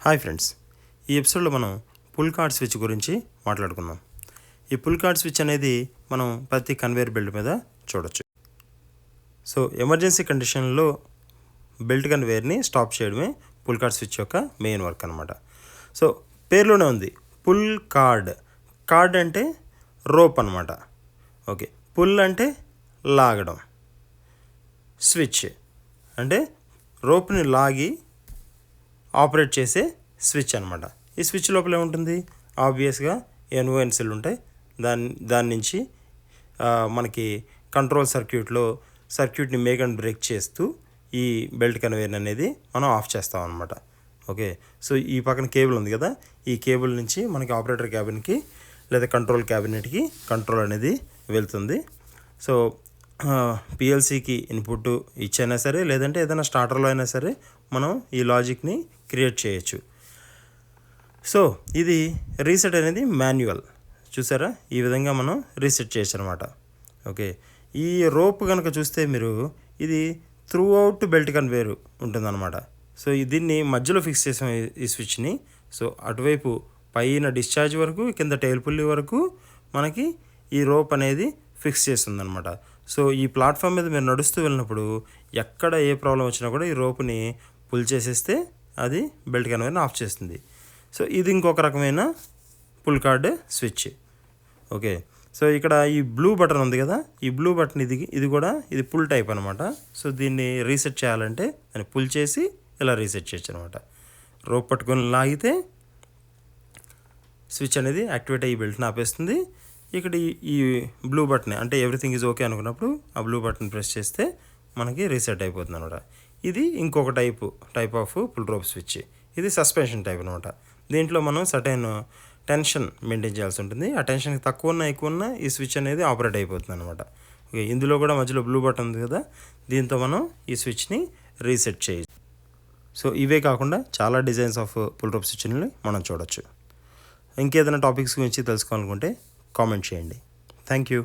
Hi friends, ఈ ఎపిసోడ్లో మనం పుల్ కార్డ్ స్విచ్ గురించి మాట్లాడుకుందాం. ఈ పుల్ కార్డ్ స్విచ్ అనేది మనం ప్రతి కన్వేయర్ బెల్ట్ మీద చూడొచ్చు. సో ఎమర్జెన్సీ కండిషన్లో బెల్ట్ కన్వేయర్ని స్టాప్ చేయడమే పుల్ కార్డ్ స్విచ్ యొక్క మెయిన్ వర్క్ అనమాట. సో పేరులోనే ఉంది పుల్ కార్డ్. కార్డ్ అంటే రోప్ అనమాట. ఓకే, పుల్ అంటే లాగడం, స్విచ్ అంటే రోప్ని లాగి ఆపరేట్ చేసే స్విచ్ అనమాట. ఈ స్విచ్ లోపల ఏముంటుంది? ఆబ్వియస్గా ఎన్ఓఎన్ సెల్ ఉంటాయి. దాని నుంచి మనకి కంట్రోల్ సర్క్యూట్ని మేక్ అండ్ బ్రేక్ చేస్తూ ఈ బెల్ట్ కన్వేయర్ అనేది మనం ఆఫ్ చేస్తాం అనమాట. ఓకే, సో ఈ పక్కన కేబుల్ ఉంది కదా, ఈ కేబుల్ నుంచి మనకి ఆపరేటర్ క్యాబిన్కి లేదా కంట్రోల్ క్యాబినెట్కి కంట్రోల్ అనేది వెళ్తుంది. సో పిఎల్సీకి ఇన్పుట్ ఇచ్చైనా సరే, లేదంటే ఏదైనా స్టార్టర్లో అయినా సరే మనం ఈ లాజిక్ని క్రియేట్ చేయొచ్చు. సో ఇది రీసెట్ అనేది మాన్యువల్. చూసారా, ఈ విధంగా మనం రీసెట్ చేయొచ్చు అనమాట. ఓకే, ఈ రోప్ కనుక చూస్తే మీరు, ఇది త్రూ అవుట్ బెల్ట్ కన్వేయర్ ఉంటుందన్నమాట. సో దీన్ని మధ్యలో ఫిక్స్ చేసాం ఈ స్విచ్ని. సో అటువైపు పైన డిశ్చార్జ్ వరకు, కింద టైల్ పుల్లీ వరకు మనకి ఈ రోప్ అనేది ఫిక్స్ చేస్తుందన్నమాట. సో ఈ ప్లాట్ఫామ్ మీద మీరు నడుస్తూ వెళ్ళినప్పుడు ఎక్కడ ఏ ప్రాబ్లం వచ్చినా కూడా ఈ రోప్ని పుల్ చేసేస్తే అది బెల్ట్ కన్వేయర్ని ఆఫ్ చేస్తుంది. సో ఇది ఇంకొక రకమైన pull cord switch. Okay, so ఇక్కడ ఈ బ్లూ బటన్ ఉంది కదా, ఈ బ్లూ బటన్ ఇది కూడా పుల్ టైప్ అనమాట. సో దీన్ని రీసెట్ చేయాలంటే దాన్ని పుల్ చేసి ఇలా రీసెట్ చేయొచ్చు అనమాట. రోప్ పట్టుకొని లాగితే స్విచ్ అనేది యాక్టివేట్ అయ్యి బెల్ట్ని ఆపేస్తుంది. ఇక్కడ ఈ బ్లూ బటన్ అంటే ఎవ్రీథింగ్ ఈజ్ ఓకే అనుకున్నప్పుడు ఆ బ్లూ బటన్ ప్రెస్ చేస్తే మనకి రీసెట్ అయిపోతుంది అనమాట. ఇది ఇంకొక type of pull rope switch. ఇది సస్పెన్షన్ టైప్ అనమాట. దీంట్లో మనం సర్టైన్ టెన్షన్ మెయింటైన్ చేయాల్సి ఉంటుంది. ఆ టెన్షన్కి తక్కువ ఉన్నా ఎక్కువ ఉన్నా ఈ స్విచ్ అనేది ఆపరేట్ అయిపోతుంది అనమాట. ఓకే, ఇందులో కూడా మధ్యలో బ్లూ బటన్ ఉంది కదా, దీంతో మనం ఈ స్విచ్ని రీసెట్ చేయొచ్చు. సో ఇవే కాకుండా చాలా డిజైన్స్ ఆఫ్ పుల్ రోప్ స్విచ్ని మనం చూడొచ్చు. ఇంకేదైనా టాపిక్స్ గురించి తెలుసుకోవాలనుకుంటే కామెంట్ చేయండి. Thank you.